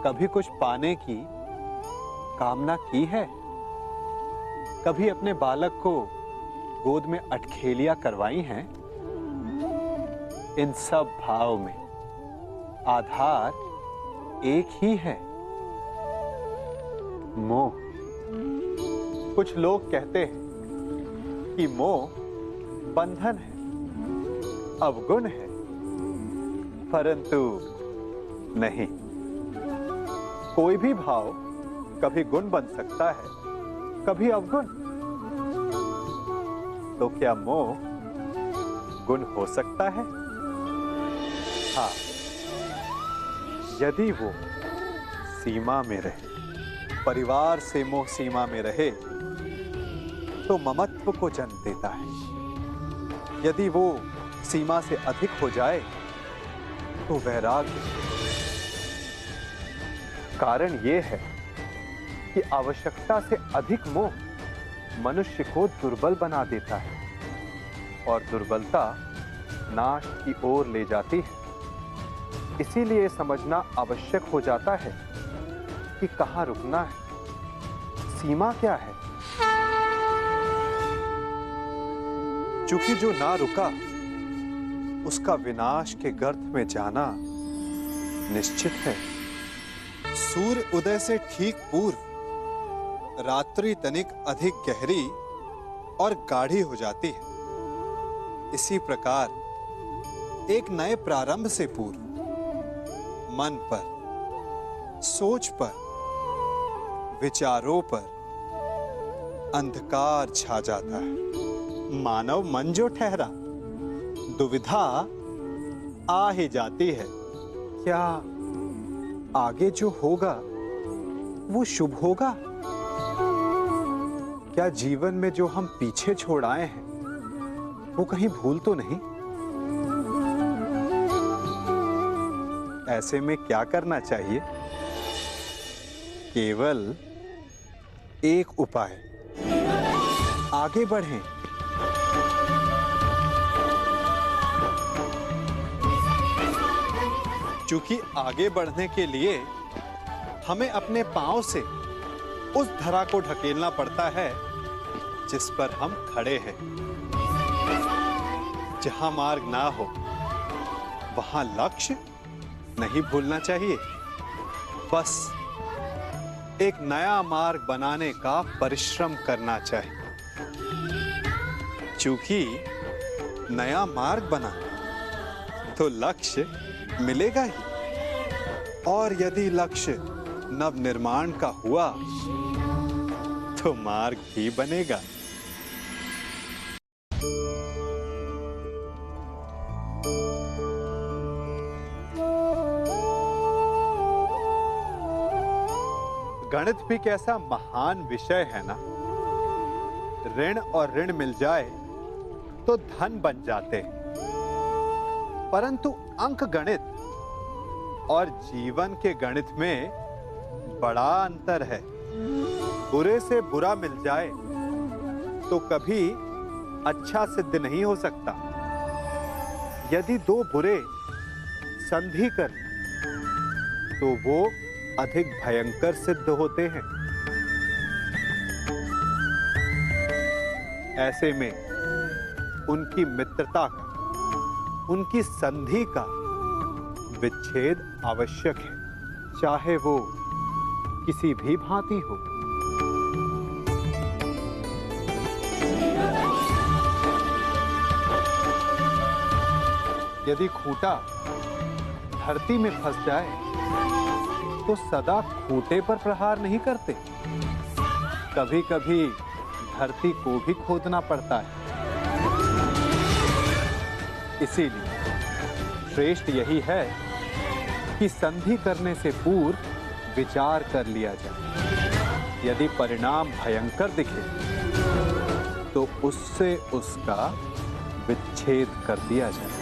कभी कुछ पाने की कामना की है? कभी अपने बालक को गोद में अठखेलियां करवाई हैं? इन सब भाव में आधार एक ही है, मोह। कुछ लोग कहते हैं कि मोह बंधन है, अवगुण है, परंतु नहीं। कोई भी भाव कभी गुण बन सकता है, कभी अवगुण। तो क्या मोह गुण हो सकता है? हाँ, यदि वो सीमा में रहे, परिवार से मोह सीमा में रहे, तो ममत्व को जन्म देता है। यदि वो सीमा से अधिक हो जाए तो वैराग्य। कारण ये है कि आवश्यकता से अधिक मोह मनुष्य को दुर्बल बना देता है और दुर्बलता नाश की ओर ले जाती है। इसीलिए समझना आवश्यक हो जाता है कि कहां रुकना है, सीमा क्या है। चूंकि जो ना रुका उसका विनाश के गर्त में जाना निश्चित है। सूर्य उदय से ठीक पूर्व रात्रि तनिक अधिक गहरी और गाढ़ी हो जाती है। इसी प्रकार एक नए प्रारंभ से पूर्व मन पर, सोच पर, विचारों पर अंधकार छा जाता है। मानव मन जो ठहरा, दुविधा आ ही जाती है। क्या आगे जो होगा वो शुभ होगा? क्या जीवन में जो हम पीछे छोड़ आए हैं वो कहीं भूल तो नहीं? ऐसे में क्या करना चाहिए? केवल एक उपाय, आगे बढ़ें। क्योंकि आगे बढ़ने के लिए हमें अपने पांव से उस धरा को ढकेलना पड़ता है जिस पर हम खड़े हैं। जहां मार्ग ना हो वहां लक्ष्य नहीं भूलना चाहिए। बस एक नया मार्ग बनाने का परिश्रम करना चाहिए। क्योंकि नया मार्ग बना तो लक्ष्य मिलेगा ही, और यदि लक्ष्य नव निर्माण का हुआ तो मार्ग भी बनेगा। गणित भी कैसा महान विषय है ना। ऋण और ऋण मिल जाए तो धन बन जाते हैं, परंतु अंक गणित और जीवन के गणित में बड़ा अंतर है। बुरे से बुरा मिल जाए तो कभी अच्छा सिद्ध नहीं हो सकता। यदि दो बुरे संधि कर तो वो अधिक भयंकर सिद्ध होते हैं। ऐसे में उनकी मित्रता का, उनकी संधि का विच्छेद आवश्यक है, चाहे वो किसी भी भांति हो। यदि खूंटा धरती में फंस जाए तो सदा खूंटे पर प्रहार नहीं करते, कभी कभी धरती को भी खोदना पड़ता है। इसीलिए श्रेष्ठ यही है कि संधि करने से पूर्व विचार कर लिया जाए। यदि परिणाम भयंकर दिखे तो उससे उसका विच्छेद कर दिया जाए।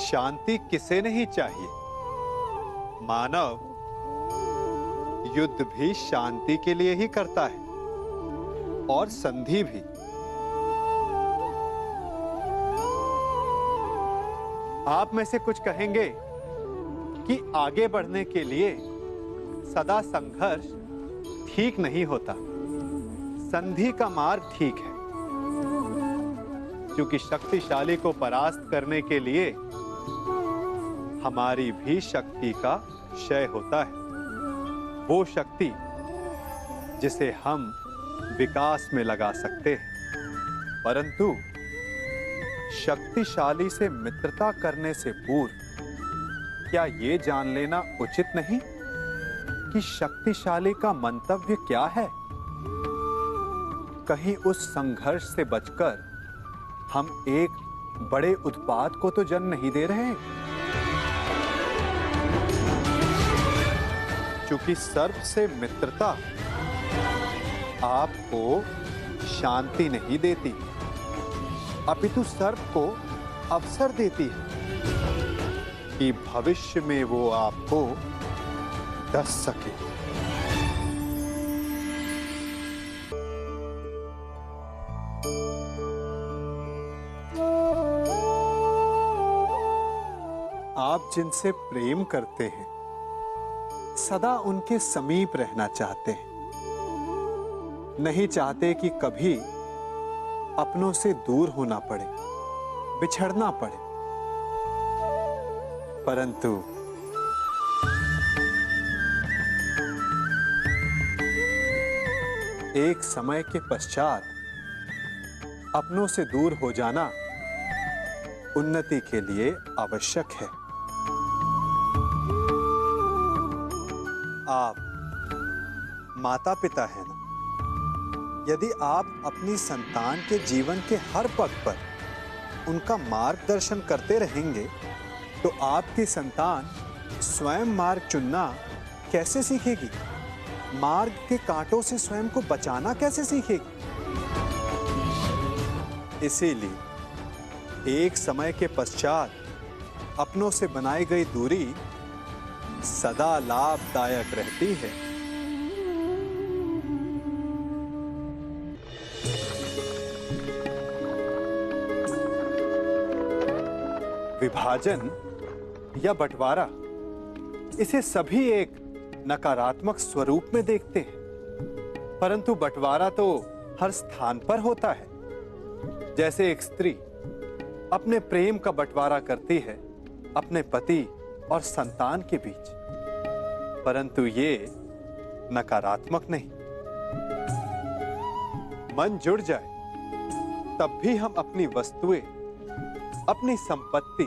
शांति किसे नहीं चाहिए? मानव युद्ध भी शांति के लिए ही करता है और संधि भी। आप में से कुछ कहेंगे कि आगे बढ़ने के लिए सदा संघर्ष ठीक नहीं होता, संधि का मार्ग ठीक है। क्योंकि शक्तिशाली को परास्त करने के लिए हमारी भी शक्ति का क्षय होता है। वो शक्ति जिसे हम विकास में लगा सकते हैं। परंतु शक्तिशाली से मित्रता करने से पूर्व क्या ये जान लेना उचित नहीं कि शक्तिशाली का मंतव्य क्या है? कहीं उस संघर्ष से बचकर हम एक बड़े उत्पात को तो जन्म नहीं दे रहे। क्योंकि सर्प से मित्रता आपको शांति नहीं देती, अपितु सर्प को अवसर देती है कि भविष्य में वो आपको डस सके। आप जिनसे प्रेम करते हैं सदा उनके समीप रहना चाहते हैं, नहीं चाहते कि कभी अपनों से दूर होना पड़े, बिछड़ना पड़े। परंतु एक समय के पश्चात अपनों से दूर हो जाना उन्नति के लिए आवश्यक है। आप माता पिता हैं ना? यदि आप अपनी संतान के जीवन के हर पग पर उनका मार्गदर्शन करते रहेंगे तो आपकी संतान स्वयं मार्ग चुनना कैसे सीखेगी? मार्ग के कांटों से स्वयं को बचाना कैसे सीखेगी? इसीलिए एक समय के पश्चात अपनों से बनाई गई दूरी सदा लाभदायक रहती है। विभाजन या बंटवारा, इसे सभी एक नकारात्मक स्वरूप में देखते हैं, परंतु बंटवारा तो हर स्थान पर होता है। जैसे एक स्त्री अपने प्रेम का बंटवारा करती है अपने पति और संतान के बीच, परंतु ये नकारात्मक नहीं। मन जुड़ जाए तब भी हम अपनी वस्तुएं, अपनी संपत्ति,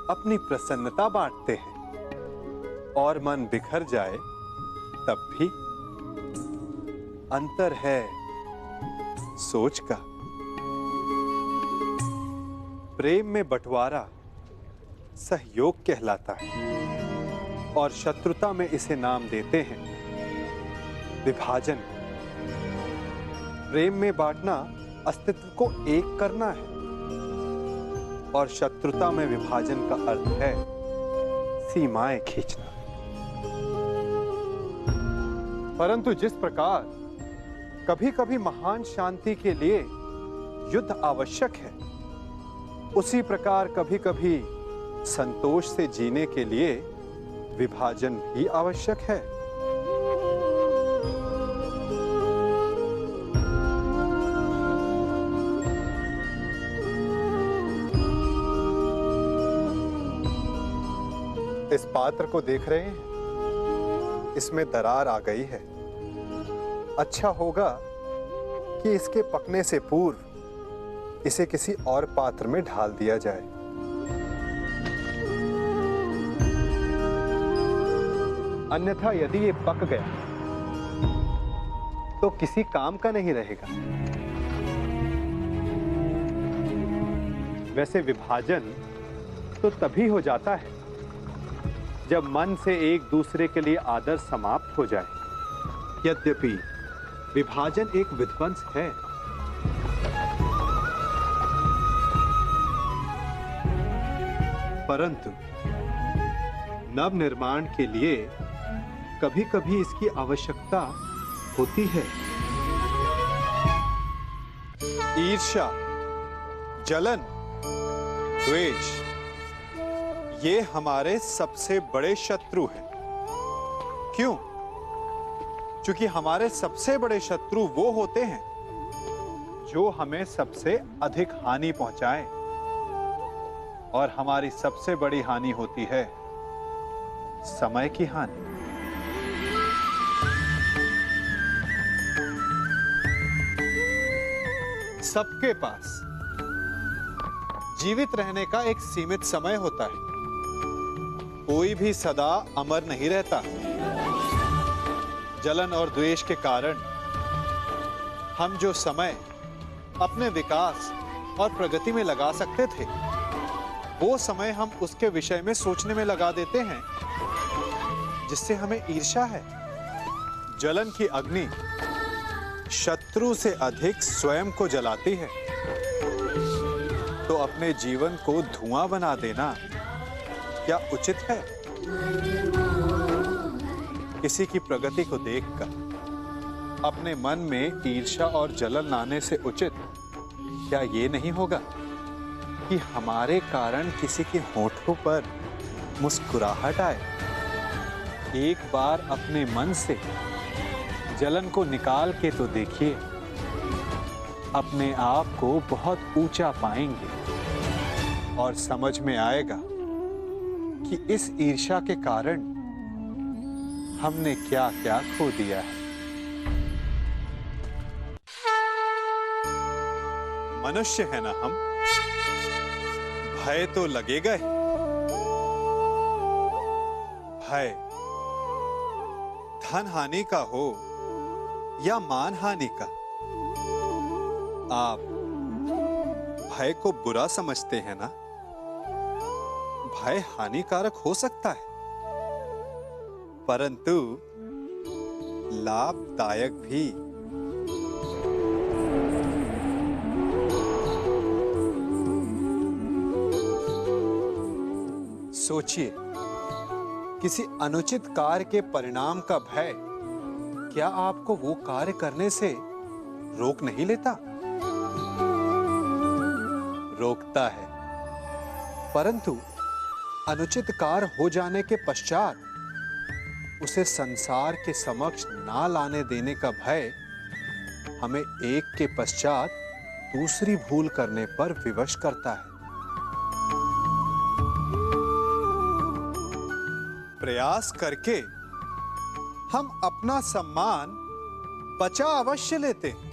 अपनी प्रसन्नता बांटते हैं, और मन बिखर जाए तब भी अंतर है सोच का। प्रेम में बंटवारा सहयोग कहलाता है और शत्रुता में इसे नाम देते हैं विभाजन। प्रेम में बांटना अस्तित्व को एक करना है और शत्रुता में विभाजन का अर्थ है सीमाएं खींचना। परंतु जिस प्रकार कभी कभी महान शांति के लिए युद्ध आवश्यक है, उसी प्रकार कभी कभी संतोष से जीने के लिए विभाजन भी आवश्यक है। इस पात्र को देख रहे हैं? इसमें दरार आ गई है। अच्छा होगा कि इसके पकने से पूर्व इसे किसी और पात्र में ढाल दिया जाए। अन्यथा यदि ये पक गया तो किसी काम का नहीं रहेगा। वैसे विभाजन तो तभी हो जाता है जब मन से एक दूसरे के लिए आदर समाप्त हो जाए। यद्यपि विभाजन एक विध्वंस है, परंतु नव निर्माण के लिए कभी कभी इसकी आवश्यकता होती है। ईर्ष्या, जलन, द्वेष, ये हमारे सबसे बड़े शत्रु हैं। क्यों? क्योंकि हमारे सबसे बड़े शत्रु वो होते हैं जो हमें सबसे अधिक हानि पहुंचाएं, और हमारी सबसे बड़ी हानि होती है समय की हानि। सबके पास जीवित रहने का एक सीमित समय होता है। कोई भी सदा अमर नहीं रहता। जलन और द्वेष के कारण हम जो समय अपने विकास और प्रगति में लगा सकते थे, वो समय हम उसके विषय में सोचने में लगा देते हैं जिससे हमें ईर्ष्या है। जलन की अग्नि शत्रु से अधिक स्वयं को जलाती है, तो अपने जीवन को धुआं बना देना क्या उचित है? किसी की प्रगति को देखकर अपने मन में ईर्ष्या और जलन लाने से उचित क्या ये नहीं होगा कि हमारे कारण किसी के होठों पर मुस्कुराहट आए? एक बार अपने मन से जलन को निकाल के तो देखिए, अपने आप को बहुत ऊंचा पाएंगे और समझ में आएगा कि इस ईर्ष्या के कारण हमने क्या क्या खो दिया है। मनुष्य है ना हम, भय तो लगेगा ही। भय धन हानि का हो या मान हानि का, आप भय को बुरा समझते हैं ना? भय हानिकारक हो सकता है, परंतु लाभदायक भी। सोचिए, किसी अनुचित कार्य के परिणाम का भय क्या आपको वो कार्य करने से रोक नहीं लेता? रोकता है, परंतु अनुचित कार्य हो जाने के पश्चात उसे संसार के समक्ष ना लाने देने का भय हमें एक के पश्चात दूसरी भूल करने पर विवश करता है। प्रयास करके हम अपना सम्मान बचा अवश्य लेते हैं,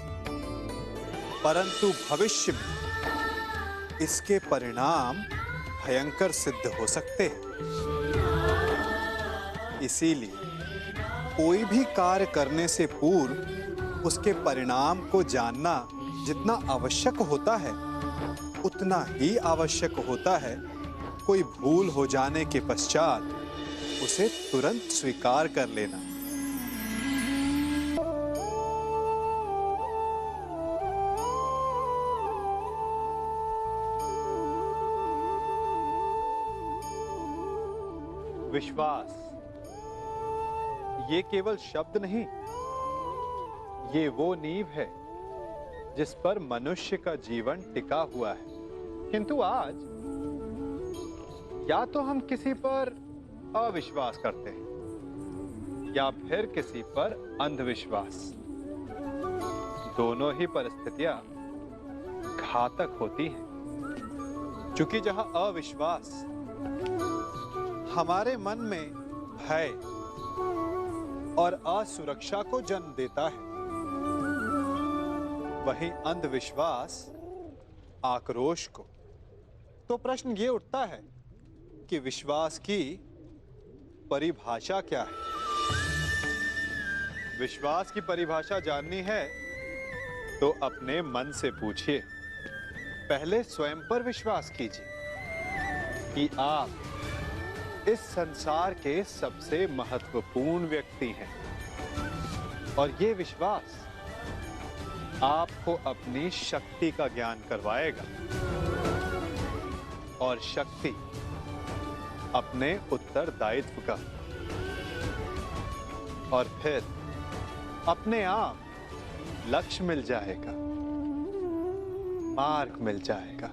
परंतु भविष्य में इसके परिणाम भयंकर सिद्ध हो सकते हैं। इसीलिए कोई भी कार्य करने से पूर्व उसके परिणाम को जानना जितना आवश्यक होता है, उतना ही आवश्यक होता है कोई भूल हो जाने के पश्चात उसे तुरंत स्वीकार कर लेना। विश्वास ये केवल शब्द नहीं, ये वो नींव है जिस पर मनुष्य का जीवन टिका हुआ है। किंतु आज या तो हम किसी पर अविश्वास करते हैं या फिर किसी पर अंधविश्वास। दोनों ही परिस्थितियां घातक होती हैं, क्योंकि जहां अविश्वास हमारे मन में भय और असुरक्षा को जन्म देता है, वहीं अंधविश्वास आक्रोश को। तो प्रश्न ये उठता है कि विश्वास की परिभाषा क्या है? विश्वास की परिभाषा जाननी है तो अपने मन से पूछिए। पहले स्वयं पर विश्वास कीजिए कि आप इस संसार के सबसे महत्वपूर्ण व्यक्ति हैं, और ये विश्वास आपको अपनी शक्ति का ज्ञान करवाएगा, और शक्ति अपने उत्तरदायित्व का, और फिर अपने आप लक्ष्य मिल जाएगा, मार्ग मिल जाएगा।